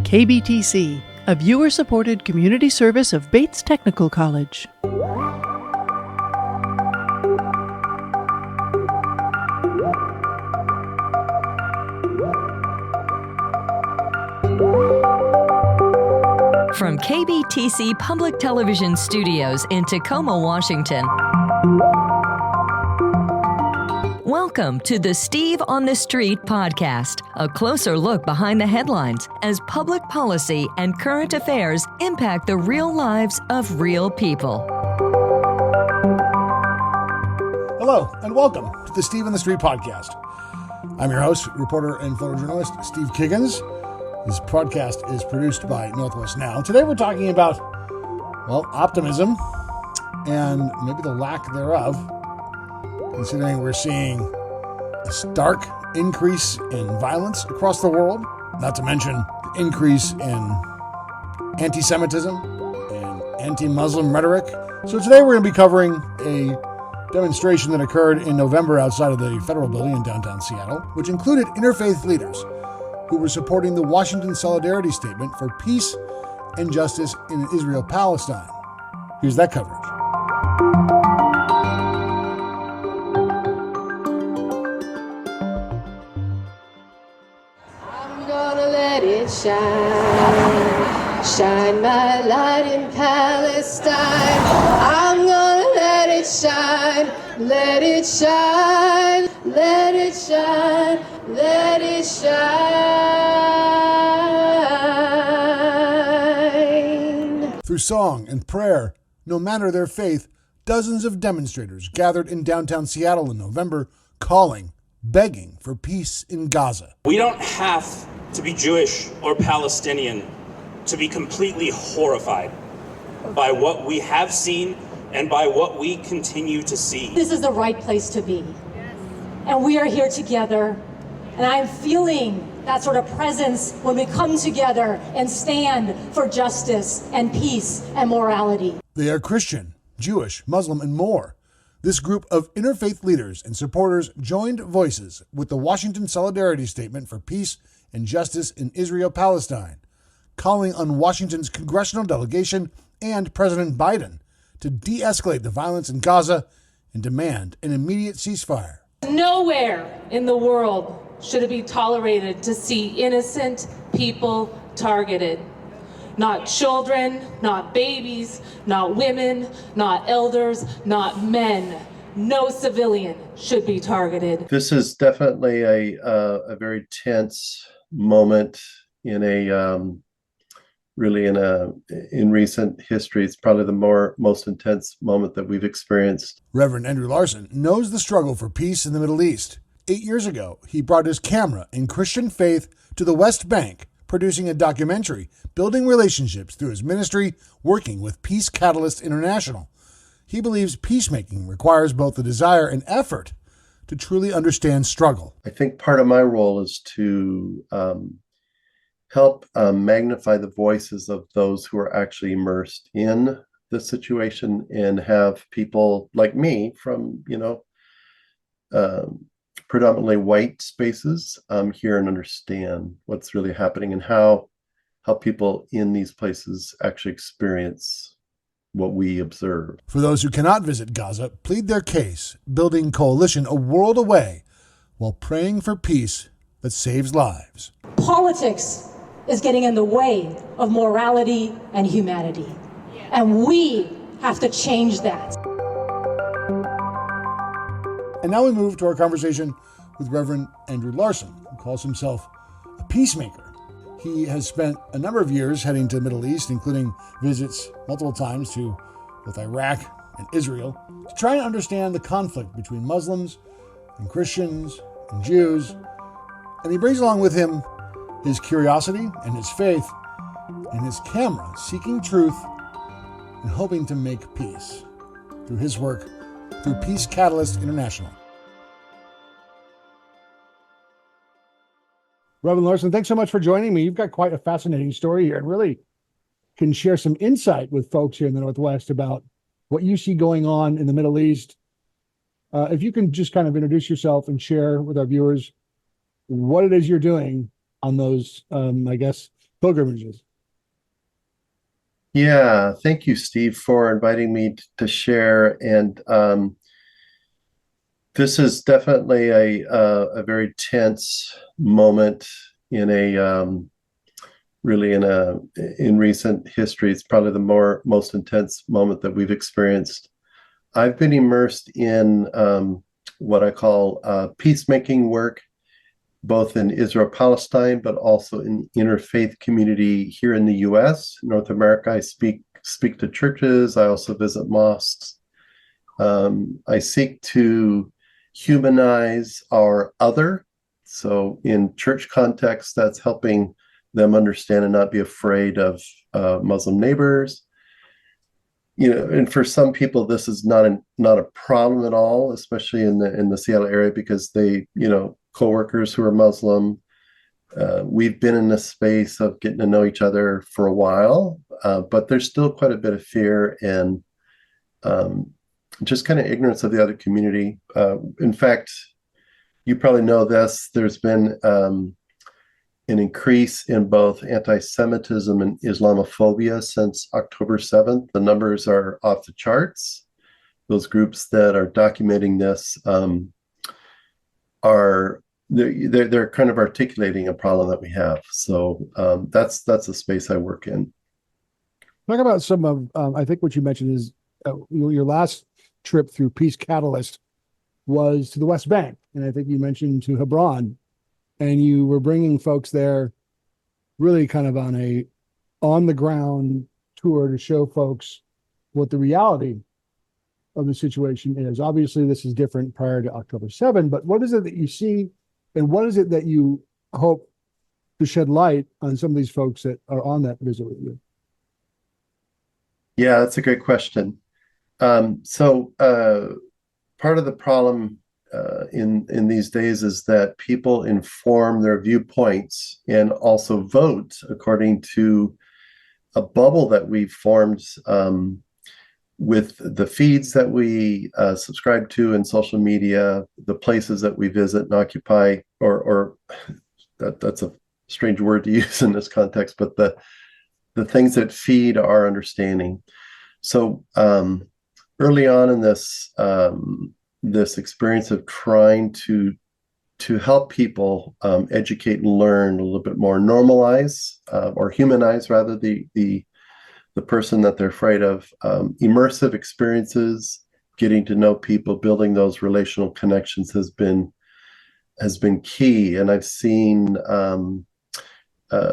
KBTC, a viewer-supported community service of Bates Technical College. From KBTC Public Television Studios in Tacoma, Washington. Welcome to the Steve on the Street podcast, a closer look behind the headlines as public policy and current affairs impact the real lives of real people. Hello, and welcome to the Steve on the Street podcast. I'm your host, reporter and photojournalist Steve Kiggins. This podcast is produced by Northwest Now. Today we're talking about, optimism and maybe the lack thereof, considering we're seeing a stark increase in violence across the world, not to mention the increase in anti-Semitism and anti-Muslim rhetoric. So today we're going to be covering a demonstration that occurred in November outside of the Federal Building in downtown Seattle, which included interfaith leaders who were supporting the Washington Solidarity Statement for peace and justice in Israel-Palestine. Here's that coverage. I'm gonna let it shine, shine my light in Palestine. I'm gonna let it shine, let it shine, let it shine, let it shine. Through song and prayer, no matter their faith, dozens of demonstrators gathered in downtown Seattle in November, calling, begging for peace in Gaza. We don't have to be Jewish or Palestinian to be completely horrified by what we have seen and by what we continue to see. This is the right place to be. And we are here together. And I'm feeling that sort of presence when we come together and stand for justice and peace and morality. They are Christian, Jewish, Muslim, and more. This group of interfaith leaders and supporters joined voices with the Washington Solidarity Statement for peace and justice in Israel-Palestine, calling on Washington's congressional delegation and President Biden to de-escalate the violence in Gaza and demand an immediate ceasefire. Nowhere in the world should it be tolerated to see innocent people targeted. Not children, not babies, not women, not elders, not men. No civilian should be targeted. This is definitely a very tense moment in in recent history. It's probably the most intense moment that we've experienced. Reverend Andrew Larson knows the struggle for peace in the Middle East. 8 years ago, he brought his camera and Christian faith to the West Bank, producing a documentary, building relationships through his ministry, working with Peace Catalyst International. He believes peacemaking requires both the desire and effort to truly understand struggle. I think part of my role is to help magnify the voices of those who are actually immersed in the situation and have people like me from, predominantly white spaces hear and understand what's really happening and how people in these places actually experience what we observe. For those who cannot visit Gaza, plead their case, building coalition a world away while praying for peace that saves lives. Politics is getting in the way of morality and humanity. And we have to change that. And now we move to our conversation with Reverend Andrew Larson, who calls himself a peacemaker. He has spent a number of years heading to the Middle East, including visits multiple times to both Iraq and Israel, to try and understand the conflict between Muslims and Christians and Jews. And he brings along with him his curiosity and his faith and his camera, seeking truth and hoping to make peace through his work through Peace Catalyst International. Reverend Larson, thanks so much for joining me. You've got quite a fascinating story here and really can share some insight with folks here in the Northwest about what you see going on in the Middle East. If you can just kind of introduce yourself and share with our viewers what it is you're doing on those, pilgrimages. Yeah, thank you, Steve, for inviting me to share. And this is definitely a very tense moment in in recent history. It's probably the most intense moment that we've experienced. I've been immersed in what I call peacemaking work, both in Israel-Palestine, but also in interfaith community here in the U.S., North America. I speak to churches. I also visit mosques. I seek to humanize our other. So in church context, that's helping them understand and not be afraid of Muslim neighbors. And for some people, this is not a problem at all, especially in the Seattle area, because coworkers who are Muslim. We've been in this space of getting to know each other for a while, but there's still quite a bit of fear and just kind of ignorance of the other community. In fact, you probably know this. There's been an increase in both anti-Semitism and Islamophobia since October 7th. The numbers are off the charts. Those groups that are documenting this they're kind of articulating a problem that we have. So that's the space I work in. Talk about some of, I think what you mentioned is your last trip through Peace Catalyst was to the West Bank. And I think you mentioned to Hebron, and you were bringing folks there really kind of on the ground tour to show folks what the reality of the situation is. Obviously, this is different prior to October 7, but what is it that you see, and what is it that you hope to shed light on some of these folks that are on that visit with you? Yeah, that's a great question. So part of the problem in these days is that people inform their viewpoints and also vote according to a bubble that we've formed with the feeds that we subscribe to in social media, the places that we visit and occupy, or that's a strange word to use in this context, but the things that feed our understanding. So early on in this experience of trying to help people educate and learn a little bit more, normalize or humanize rather the person that they're afraid of, immersive experiences, getting to know people, building those relational connections has been key. And I've seen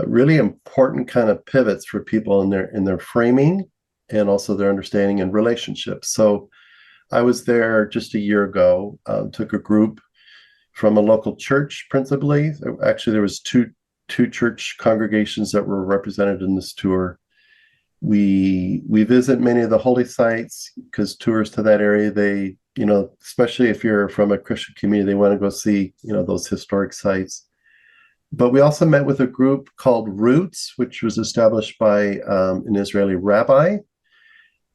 really important kind of pivots for people in their framing and also their understanding and relationships. So I was there just a year ago, took a group from a local church, principally. Actually, there was two church congregations that were represented in this tour. We visit many of the holy sites because tours to that area, they, especially if you're from a Christian community, they want to go see, those historic sites. But we also met with a group called Roots, which was established by an Israeli rabbi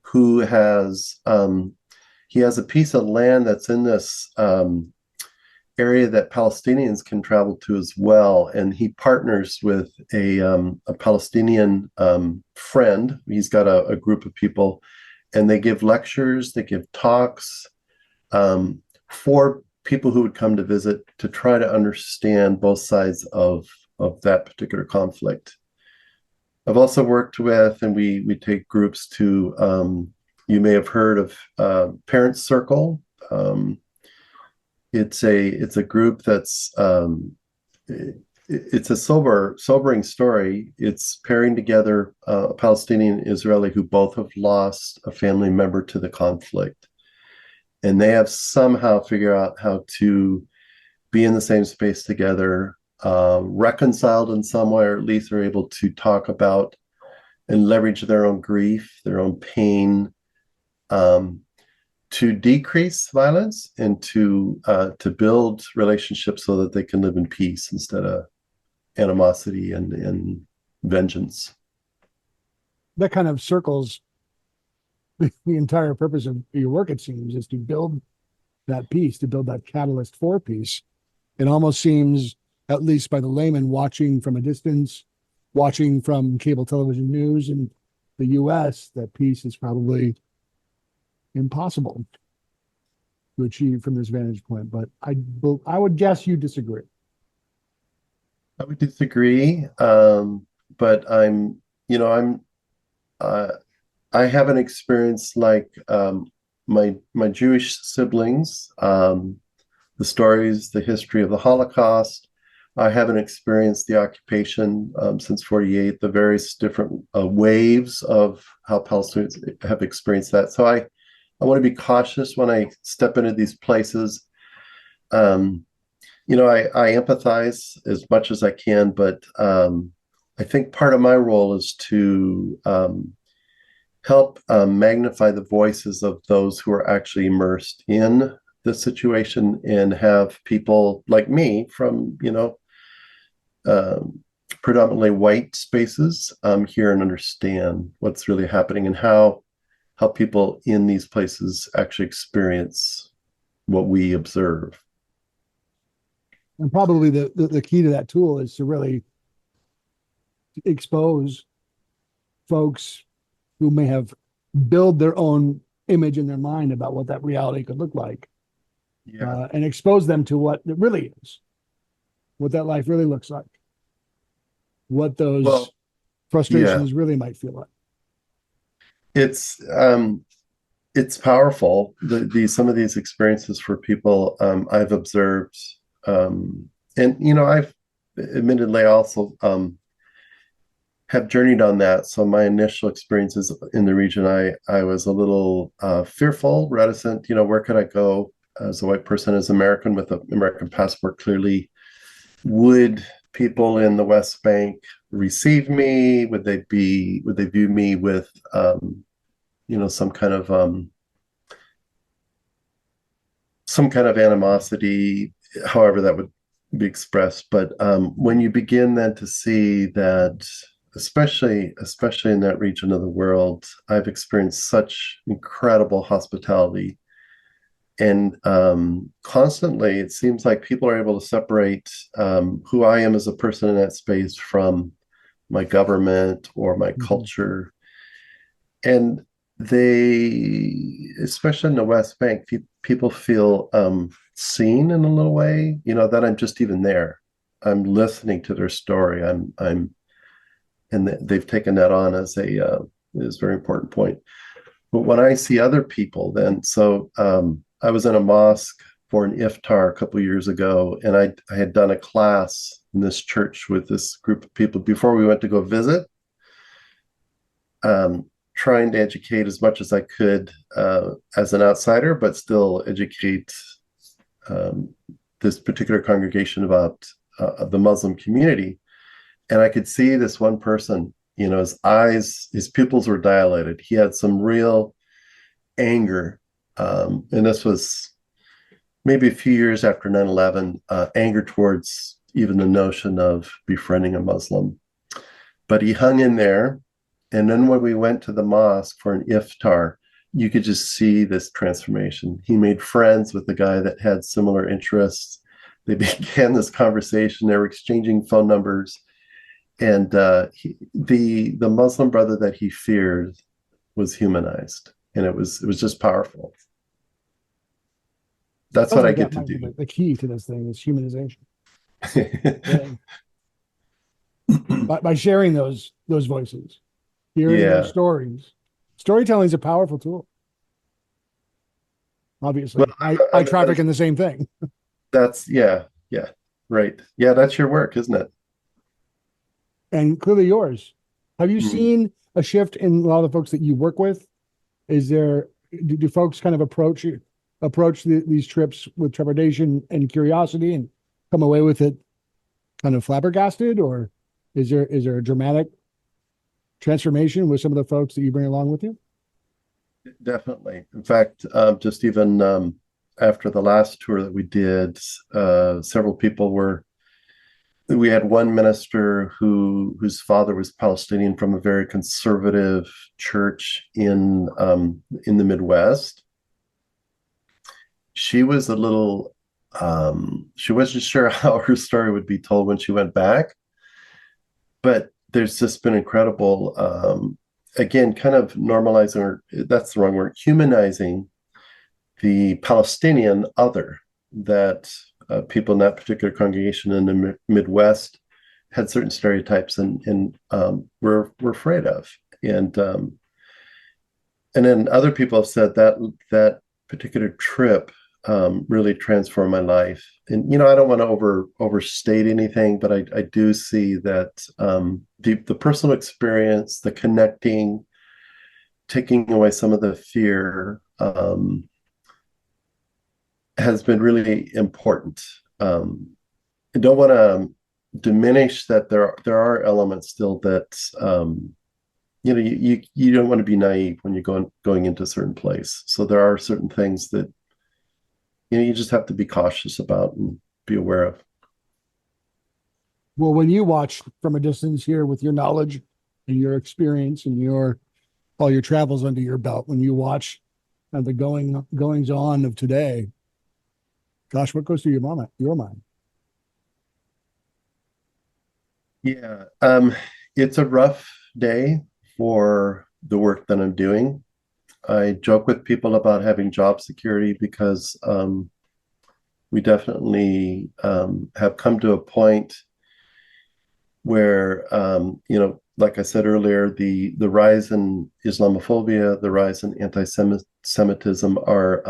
who has a piece of land that's in this area that Palestinians can travel to as well. And he partners with a Palestinian friend. He's got a group of people, and they give lectures, they give talks for people who would come to visit to try to understand both sides of that particular conflict. I've also worked with, and we take groups to, you may have heard of Parents Circle. It's a group that's it's a sobering story. It's pairing together a Palestinian and Israeli who both have lost a family member to the conflict, and they have somehow figured out how to be in the same space together, reconciled in some way, or at least are able to talk about and leverage their own grief, their own pain, to decrease violence and to build relationships so that they can live in peace instead of animosity and vengeance. That kind of circles the entire purpose of your work, it seems, is to build that peace, to build that catalyst for peace. It almost seems, at least by the layman watching from a distance watching from cable television news in the US, that peace is probably impossible to achieve from this vantage point. But I would guess you disagree. I would disagree, but uh, I haven't experienced like my Jewish siblings, the stories, the history of the Holocaust. I haven't experienced the occupation since '48, the various different waves of how Palestinians have experienced that. So I want to be cautious when I step into these places. I empathize as much as I can, but I think part of my role is to help magnify the voices of those who are actually immersed in the situation and have people like me from, predominantly white spaces hear and understand what's really happening and how people in these places actually experience what we observe. And probably the key to that tool is to really expose folks who may have built their own image in their mind about what that reality could look like, and expose them to what it really is, what that life really looks like, what those frustrations really might feel like. It's powerful. Some of these experiences for people I've observed, and I've admittedly also have journeyed on that. So my initial experiences in the region, I was a little fearful, reticent. Where could I go as a white person, as American with an American passport? Clearly, would people in the West Bank receive me? Would they view me with some kind of animosity, however that would be expressed? But when you begin then to see that, especially in that region of the world, I've experienced such incredible hospitality. And constantly, it seems like people are able to separate who I am as a person in that space from my government or my culture. And they, especially in the West Bank, people feel seen in a little way, that I'm just even there. I'm listening to their story. And they've taken that on as a very important point. But when I see other people, then I was in a mosque for an iftar a couple of years ago, and I had done a class in this church with this group of people before we went to go visit, trying to educate as much as I could as an outsider, but still educate this particular congregation about the Muslim community. And I could see this one person, his pupils were dilated. He had some real anger. And this was maybe a few years after 9/11, anger towards even the notion of befriending a Muslim. But he hung in there. And then when we went to the mosque for an iftar, you could just see this transformation. He made friends with the guy that had similar interests. They began this conversation. They were exchanging phone numbers. And the Muslim brother that he feared was humanized. And it was just powerful. That's what I get to do. The key to this thing is humanization. by sharing those voices, hearing those stories. Storytelling is a powerful tool. Obviously, well, I traffic in the same thing. That's right. Yeah, that's your work, isn't it? And clearly yours. Have you seen a shift in a lot of the folks that you work with? Do folks kind of approach these trips with trepidation and curiosity and come away with it kind of flabbergasted, or is there a dramatic transformation with some of the folks that you bring along with you? Definitely. In fact, just even after the last tour that we did, several people we had one minister whose father was Palestinian from a very conservative church in the Midwest. She was a little, she wasn't sure how her story would be told when she went back. But there's just been incredible, again, kind of normalizing, or that's the wrong word, humanizing the Palestinian other, that people in that particular congregation in the Midwest had certain stereotypes and were afraid of. And then other people have said that that particular trip really transformed my life. And I don't want to overstate anything, but I do see that the personal experience, the connecting, taking away some of the fear, has been really important. I don't want to diminish that there are elements still that you don't want to be naive when you're going into a certain place. So there are certain things that you just have to be cautious about and be aware of. Well, when you watch from a distance here with your knowledge and your experience and all your travels under your belt, when you watch the goings on of today, gosh, what goes through your mind? Yeah, it's a rough day for the work that I'm doing. I joke with people about having job security because we definitely have come to a point where, like I said earlier, the rise in Islamophobia, the rise in anti-Semitism are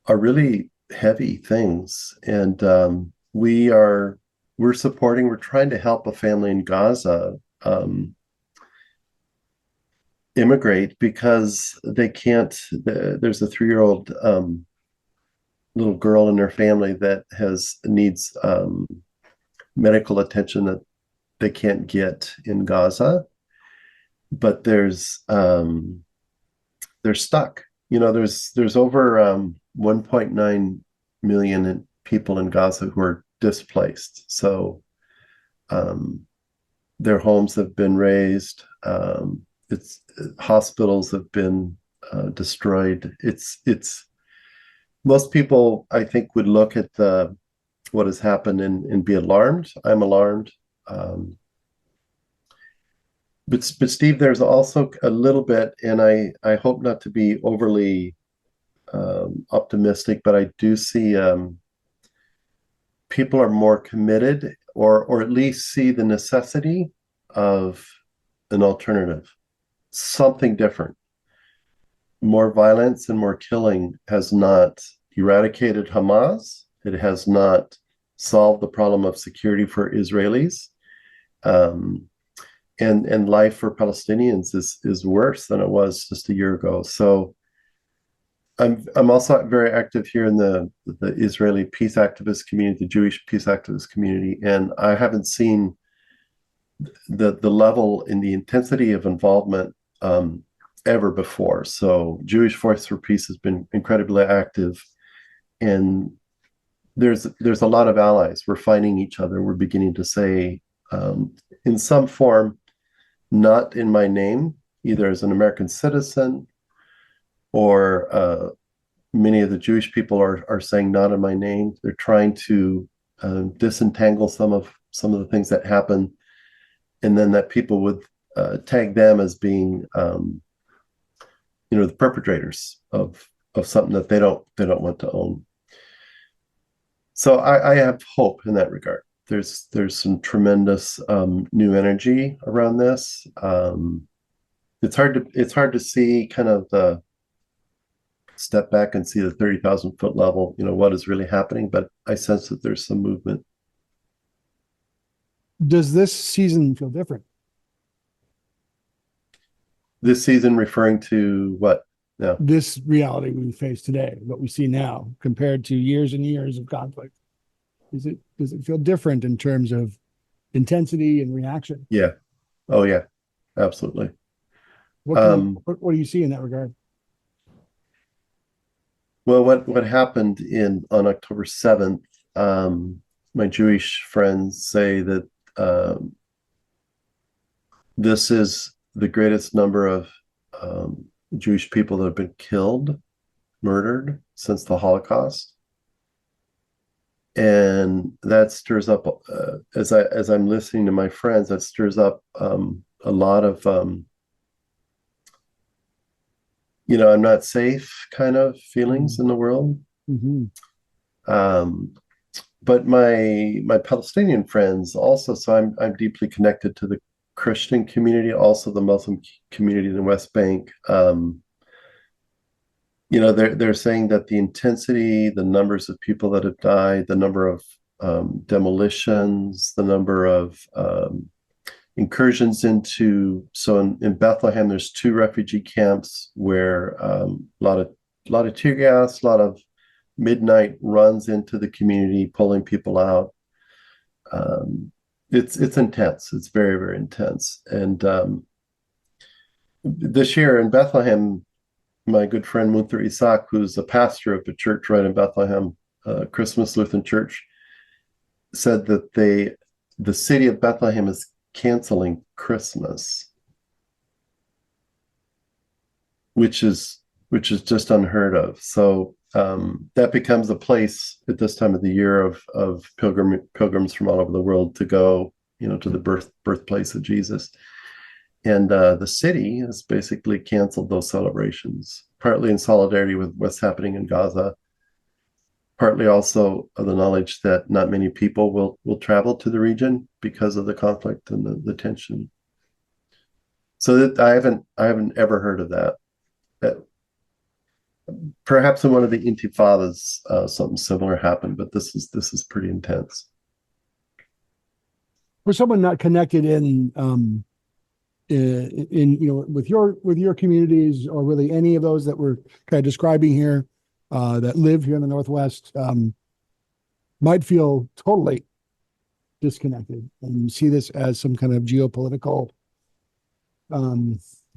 really heavy things, and we're trying to help a family in Gaza immigrate because they can't. There's a 3-year-old little girl in their family that needs medical attention that they can't get in Gaza, but they're stuck. There's over 1.9 million people in Gaza who are displaced. So their homes have been razed. Hospitals have been destroyed. It's most people, I think, would look at what has happened and be alarmed. I'm alarmed. But Steve, there's also a little bit, and I hope not to be overly optimistic, but I do see people are more committed, or at least see the necessity of an alternative, something different. More violence and more killing has not eradicated Hamas. It has not solved the problem of security for Israelis. And life for Palestinians is worse than it was just a year ago. So I'm also very active here in the Israeli peace activist community, the Jewish peace activist community, and I haven't seen the level and the intensity of involvement ever before. So Jewish Voice for Peace has been incredibly active, and there's a lot of allies. We're finding each other. We're beginning to say, in some form, not in my name, either as an American citizen, or many of the Jewish people are saying not in my name. They're trying to disentangle some of the things that happen, and then that people would tag them as being the perpetrators of something that they don't want to own. So I have hope in that regard. There's some tremendous new energy around this. It's hard to see kind of the step back and see the 30,000 foot level, what is really happening, but I sense that there's some movement. Does this season feel different? This season referring to what? Yeah. This reality we face today, what we see now, compared to years and years of conflict. Does it feel different in terms of intensity and reaction? Yeah. Oh yeah, absolutely. What do you see in that regard? Well, what happened on October 7th, my Jewish friends say that this is the greatest number of Jewish people that have been killed, murdered since the Holocaust. And that stirs up, as I'm listening to my friends, that stirs up a lot of I'm not safe kind of feelings in the world. Mm-hmm. But my Palestinian friends also, so I'm deeply connected to the Christian community, also the Muslim community in the West Bank. They're saying that the intensity, the numbers of people that have died, the number of demolitions, the number of incursions in Bethlehem, there's 2 refugee camps where a lot of tear gas, a lot of midnight runs into the community, pulling people out. It's intense. It's very, very intense. And this year in Bethlehem, my good friend Munther Isaac, who's a pastor of a church right in Bethlehem, Christmas Lutheran Church, said that the city of Bethlehem is canceling Christmas, which is just unheard of. So that becomes a place at this time of the year of pilgrims from all over the world to go, to the birthplace of Jesus. And the city has basically canceled those celebrations, partly in solidarity with what's happening in Gaza, partly also of the knowledge that not many people will travel to the region because of the conflict and the tension. So that I haven't ever heard of that. Perhaps in one of the intifadas, something similar happened, but this is pretty intense. For someone not connected in with your communities, or really any of those that we're kind of describing here, that live here in the Northwest, might feel totally disconnected and see this as some kind of geopolitical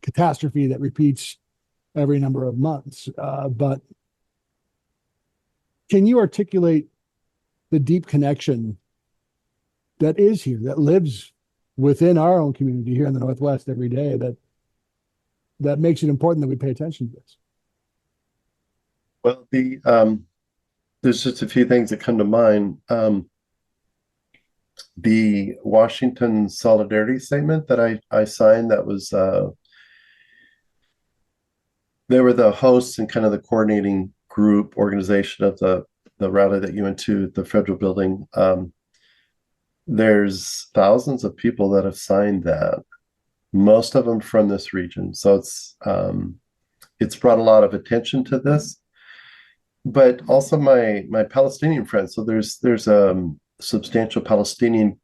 catastrophe that repeats every number of months. But can you articulate the deep connection that is here, that lives within our own community here in the Northwest every day, that makes it important that we pay attention to this? Well, there's just a few things that come to mind. The Washington Solidarity Statement that I signed, that was they were the hosts and kind of the coordinating group organization of the rally that you went to at the federal building. There's thousands of people that have signed that, most of them from this region. So it's brought a lot of attention to this, but also my Palestinian friends. So there's a substantial Palestinian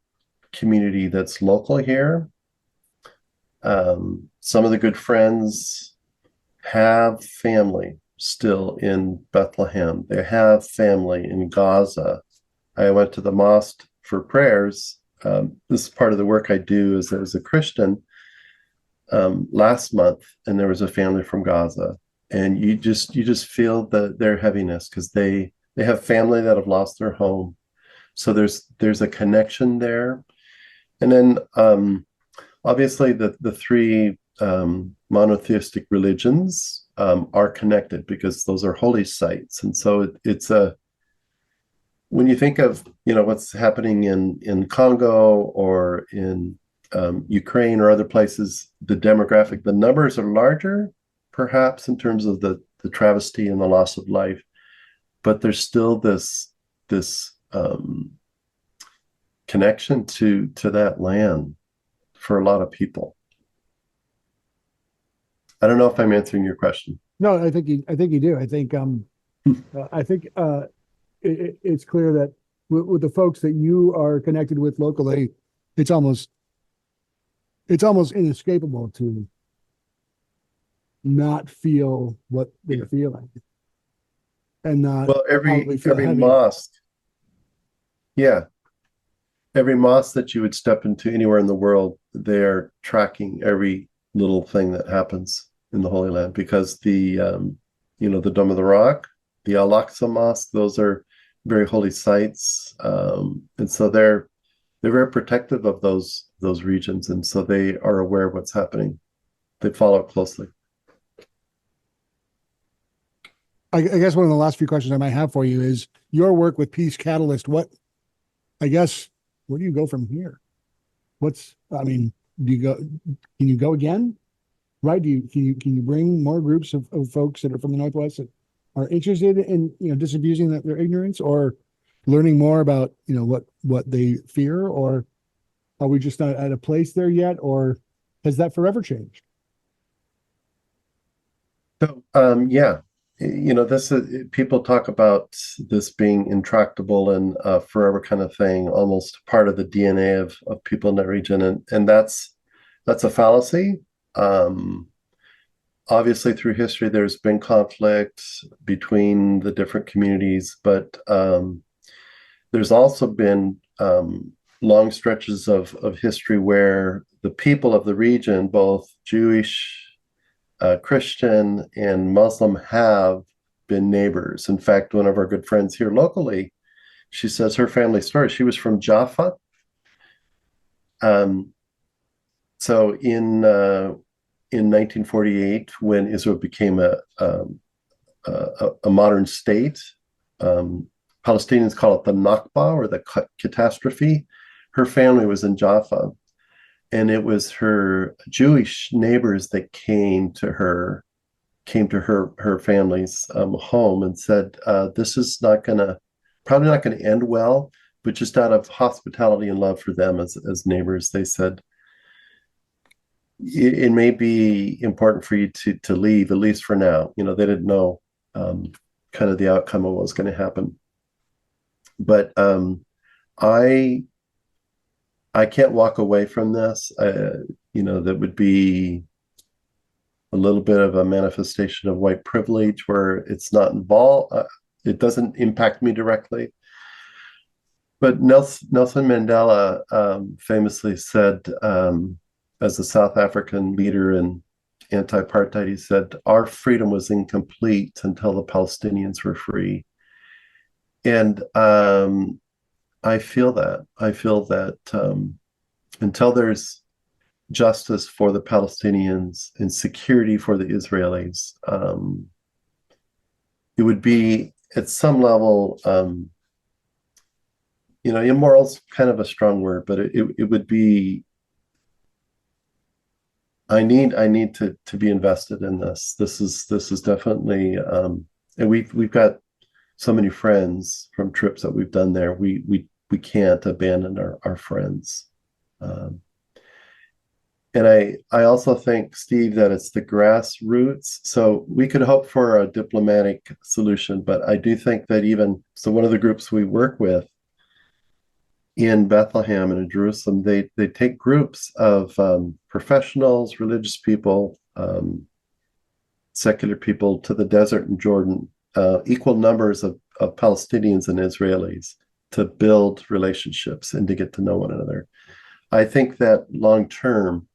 community that's local here. Some of the good friends have family still in Bethlehem. They have family in Gaza. I went to the mosque for prayers. This is part of the work I do as a Christian last month, and there was a family from Gaza, and you just feel their heaviness, because they have family that have lost their home. So there's a connection there. And then obviously the 3 monotheistic religions are connected, because those are holy sites. And so it's when you think of what's happening in Congo or in Ukraine or other places, the numbers are larger, perhaps, in terms of the travesty and the loss of life, but there's still this connection to that land for a lot of people. I don't know if I'm answering your question. No, I think you do. I think it's clear that with the folks that you are connected with locally, it's almost inescapable to not feel what they're feeling, and not every heavy. mosque. Yeah. Every mosque that you would step into anywhere in the world, they're tracking every little thing that happens in the Holy Land, because the Dome of the Rock, the Al-Aqsa Mosque, those are very holy sites. And so they're very protective of those regions. And so they are aware of what's happening. They follow it closely. I guess one of the last few questions I might have for you is your work with Peace Catalyst. Where do you go from here? Do you go, can you go again? Right? Can you bring more groups of folks that are from the Northwest that are interested in, disabusing their ignorance, or learning more about, what they fear? Or are we just not at a place there yet? Or has that forever changed? So, yeah, this is, people talk about this being intractable and forever kind of thing, almost part of the DNA of people in that region, and that's a fallacy. Obviously, through history, there's been conflict between the different communities, but there's also been long stretches of history where the people of the region, both Jewish, Christian, and Muslim, have been neighbors. In fact, one of our good friends here locally, she says her family story. She was from Jaffa. So in 1948, when Israel became a modern state, Palestinians call it the Nakba, or the catastrophe. Her family was in Jaffa, and it was her Jewish neighbors that came to her family's home and said, "This is probably not gonna end well," but just out of hospitality and love for them as neighbors, they said, it may be important for you to leave, at least for now. They didn't know kind of the outcome of what was going to happen. But I can't walk away from this. That would be a little bit of a manifestation of white privilege, where it's not involved. It doesn't impact me directly. But Nelson Mandela famously said, as a South African leader in anti-apartheid, he said, "Our freedom was incomplete until the Palestinians were free." And I feel that. Until there's justice for the Palestinians and security for the Israelis, it would be, at some level, immoral is kind of a strong word, but it would be, I need to be invested in this. This is definitely, and we've got so many friends from trips that we've done there. We can't abandon our friends. And I also think, Steve, that it's the grassroots. So we could hope for a diplomatic solution, but I do think that one of the groups we work with in Bethlehem and in Jerusalem, they take groups of professionals, religious people, secular people to the desert in Jordan, equal numbers of Palestinians and Israelis, to build relationships and to get to know one another. I think that long term,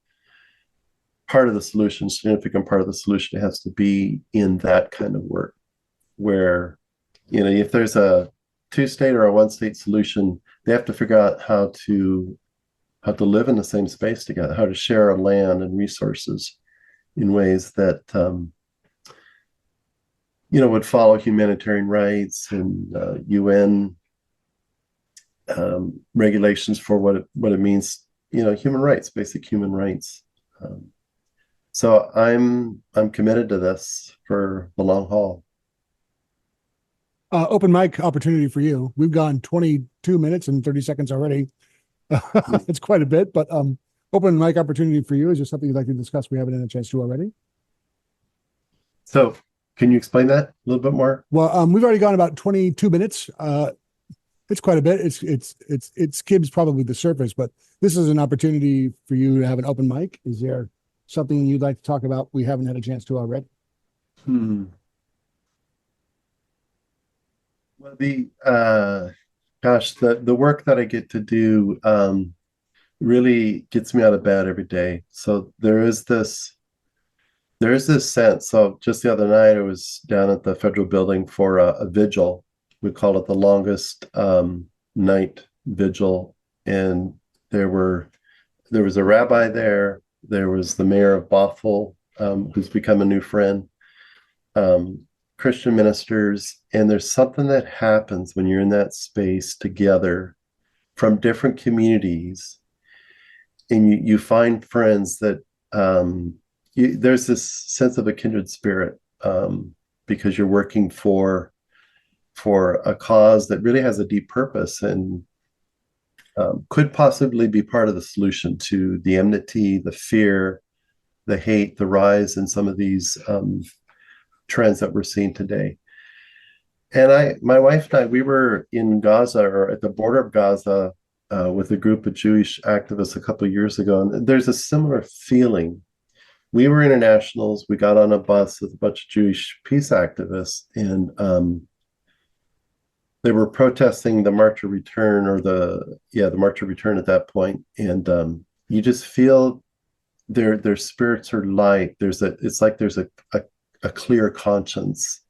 significant part of the solution has to be in that kind of work, where, if there's a 2-state or a 1-state solution, they have to figure out how to live in the same space together, how to share our land and resources in ways that would follow humanitarian rights and UN regulations for what it means, human rights, basic human rights. So I'm committed to this for the long haul. Open mic opportunity for you. We've gone 22 minutes and 30 seconds already. It's quite a bit, but open mic opportunity for you. Is there something you'd like to discuss we haven't had a chance to already? So can you explain that a little bit more? Well, we've already gone about 22 minutes. It's quite a bit. It skims probably the surface, but this is an opportunity for you to have an open mic. Is there something you'd like to talk about we haven't had a chance to already? Well, the work that I get to do really gets me out of bed every day. So there is this sense. So just the other night, I was down at the federal building for a vigil. We call it the longest night vigil, and there was a rabbi there. There was the mayor of Bothell, who's become a new friend, Christian ministers, and there's something that happens when you're in that space together from different communities, and you find friends that there's this sense of a kindred spirit, because you're working for a cause that really has a deep purpose and could possibly be part of the solution to the enmity, the fear, the hate, the rise in some of these trends that we're seeing today. And my wife and I, we were in Gaza, or at the border of Gaza, with a group of Jewish activists a couple of years ago. And there's a similar feeling. We were internationals. We got on a bus with a bunch of Jewish peace activists, and they were protesting the March of Return, or the March of Return at that point. And you just feel their spirits are light. It's like there's a clear conscience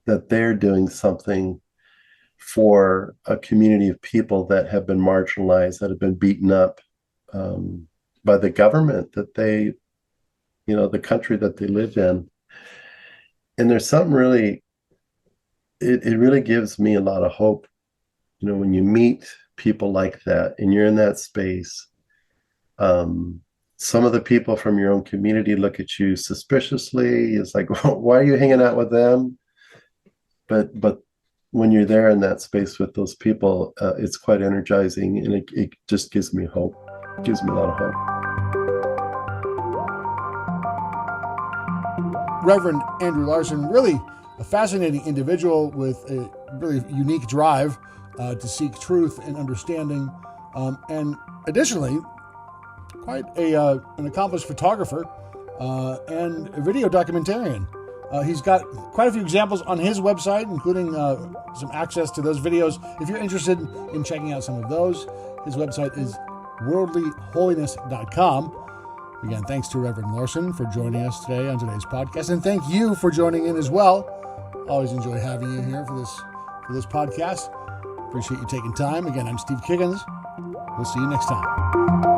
that they're doing something for a community of people that have been marginalized, that have been beaten up by the government that they, the country that they live in. And there's something really, it really gives me a lot of hope, when you meet people like that and you're in that space. Some of the people from your own community look at you suspiciously. It's like, why are you hanging out with them? But when you're there in that space with those people, it's quite energizing, and it just gives me hope. It gives me a lot of hope. Reverend Andrew Larson, really a fascinating individual with a really unique drive to seek truth and understanding, and additionally, quite an accomplished photographer and a video documentarian. He's got quite a few examples on his website, including some access to those videos. If you're interested in checking out some of those, his website is worldlyholiness.com. Again, thanks to Reverend Larson for joining us today on today's podcast, and thank you for joining in as well. Always enjoy having you here for this podcast. Appreciate you taking time. Again, I'm Steve Kiggins. We'll see you next time.